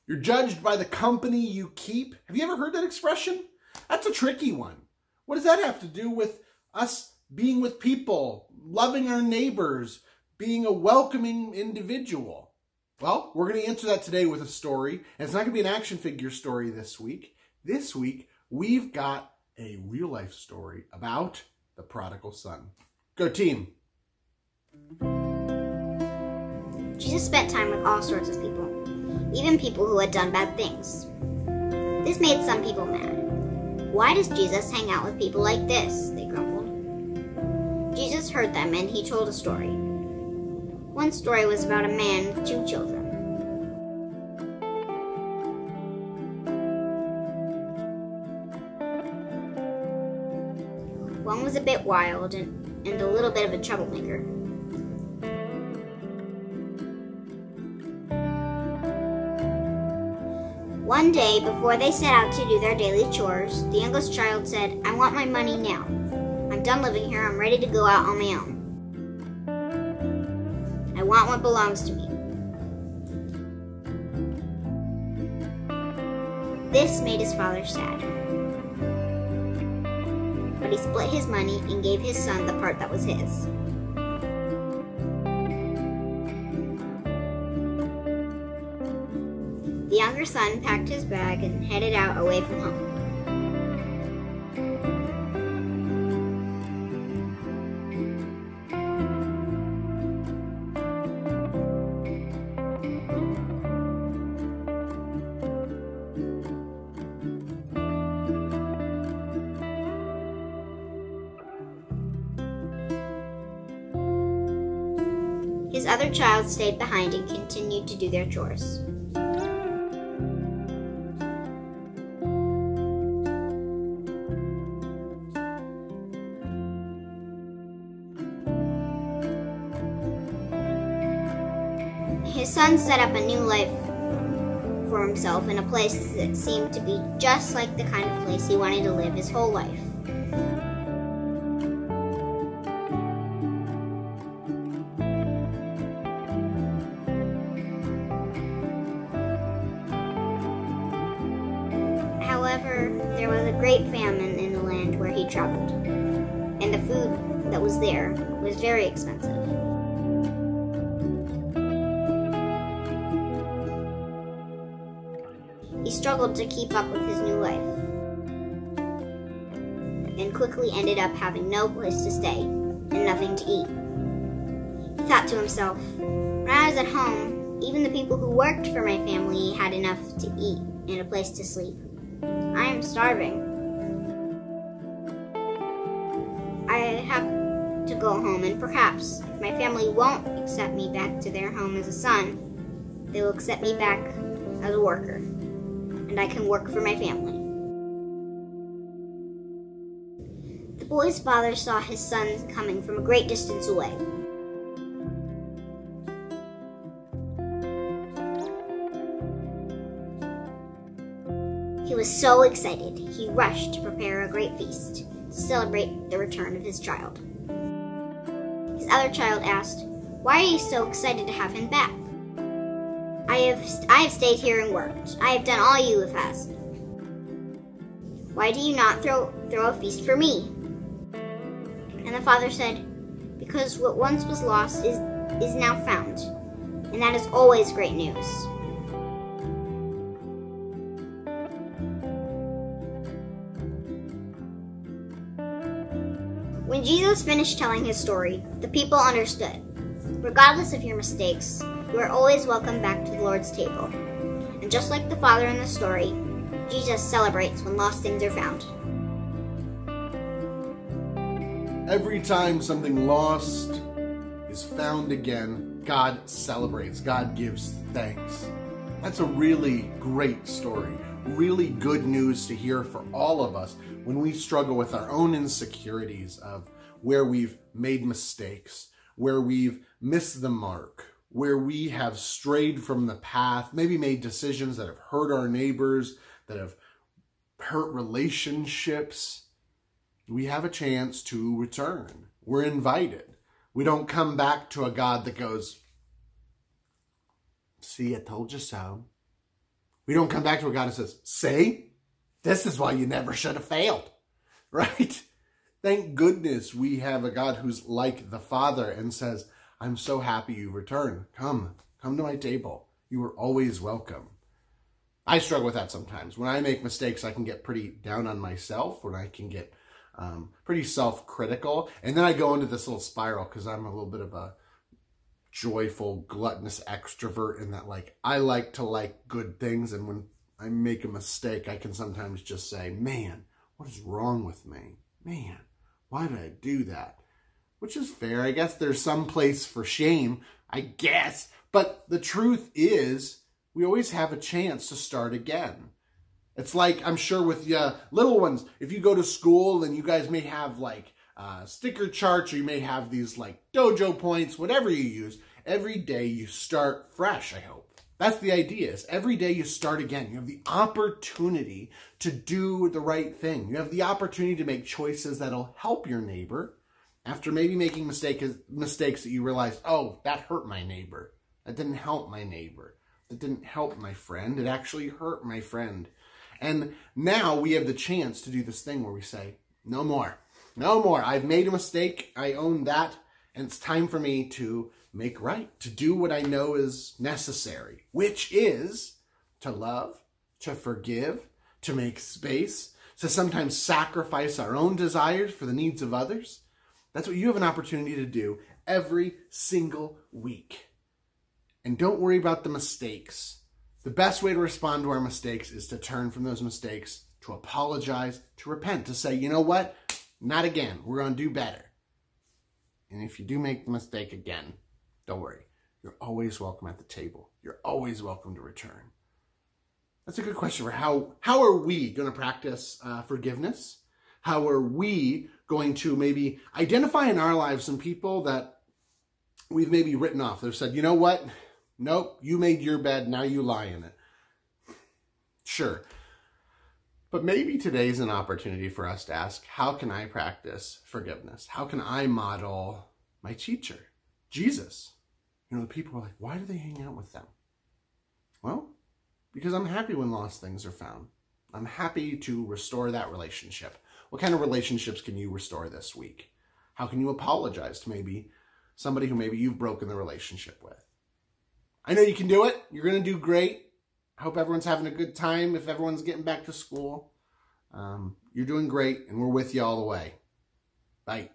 You're judged by the company you keep. Have you ever heard that expression? That's a tricky one. What does that have to do with us being with people, loving our neighbors, being a welcoming individual? Well, we're going to answer that today with a story. And it's not going to be an action figure story this week. This week, we've got a real life story about the prodigal son. Go team. Jesus spent time with all sorts of people, even people who had done bad things. This made some people mad. Why does Jesus hang out with people like this? They grumbled. Jesus heard them and he told a story. One story was about a man with 2 children. One was a bit wild and a little bit of a troublemaker. One day, before they set out to do their daily chores, the youngest child said, "I want my money now. I'm done living here. I'm ready to go out on my own. I want what belongs to me." This made his father sad. But he split his money and gave his son the part that was his. The younger son packed his bag and headed out away from home. His other child stayed behind and continued to do their chores. His son set up a new life for himself in a place that seemed to be just like the kind of place he wanted to live his whole life. However, there was a great famine in the land where he traveled, and the food that was there was very expensive. He struggled to keep up with his new life, and quickly ended up having no place to stay and nothing to eat. He thought to himself, "When I was at home, even the people who worked for my family had enough to eat and a place to sleep. I am starving. I have to go home, and perhaps if my family won't accept me back to their home as a son, they will accept me back as a worker, and I can work for my family." The boy's father saw his son coming from a great distance away. He was so excited, he rushed to prepare a great feast to celebrate the return of his child. His other child asked, "Why are you so excited to have him back?" I have stayed here and worked. I have done all you have asked. Why do you not throw a feast for me?" And the father said, "Because what once was lost is now found, and that is always great news." When Jesus finished telling his story, the people understood. Regardless of your mistakes, you are always welcome back to the Lord's table. And just like the father in the story, Jesus celebrates when lost things are found. Every time something lost is found again, God celebrates. God gives thanks. That's a really great story. Really good news to hear for all of us when we struggle with our own insecurities of where we've made mistakes, where we've missed the mark, where we have strayed from the path, maybe made decisions that have hurt our neighbors, that have hurt relationships. We have a chance to return. We're invited. We don't come back to a God that goes, "See, I told you so. We don't come back to a God who says, "See, this is why you never should have failed," right? Thank goodness we have a God who's like the Father and says, "I'm so happy you returned. Come to my table. You are always welcome." I struggle with that sometimes. When I make mistakes, I can get pretty down on myself, when I can get pretty self-critical. And then I go into this little spiral because I'm a little bit of a joyful, gluttonous extrovert in that, like, I like to like good things. And when I make a mistake, I can sometimes just say, "Man, what is wrong with me? Man, why did I do that?" Which is fair. I guess there's some place for shame, I guess. But the truth is, we always have a chance to start again. It's like, I'm sure with little ones, if you go to school and you guys may have like sticker charts, or you may have these like dojo points, whatever you use, every day you start fresh, I hope. That's the idea, is every day you start again. You have the opportunity to do the right thing. You have the opportunity to make choices that'll help your neighbor after maybe making mistakes that you realize, "Oh, that hurt my neighbor. That didn't help my neighbor. That didn't help my friend. It actually hurt my friend." And now we have the chance to do this thing where we say, "No more. No more. I've made a mistake. I own that. And it's time for me to make right, to do what I know is necessary, which is to love, to forgive, to make space, to sometimes sacrifice our own desires for the needs of others." That's what you have an opportunity to do every single week. And don't worry about the mistakes. The best way to respond to our mistakes is to turn from those mistakes, to apologize, to repent, to say, "You know what? Not again. We're going to do better." And if you do make the mistake again, don't worry. You're always welcome at the table. You're always welcome to return. That's a good question for how are we going to practice forgiveness? How are we going to maybe identify in our lives some people that we've maybe written off? They've said, "You know what? Nope, you made your bed, now you lie in it." Sure. But maybe today's an opportunity for us to ask, how can I practice forgiveness? How can I model my teacher, Jesus? You know, the people are like, "Why do they hang out with them?" Well, because I'm happy when lost things are found. I'm happy to restore that relationship. What kind of relationships can you restore this week? How can you apologize to maybe somebody who maybe you've broken the relationship with? I know you can do it. You're going to do great. I hope everyone's having a good time. If everyone's getting back to school, you're doing great, and we're with you all the way. Bye.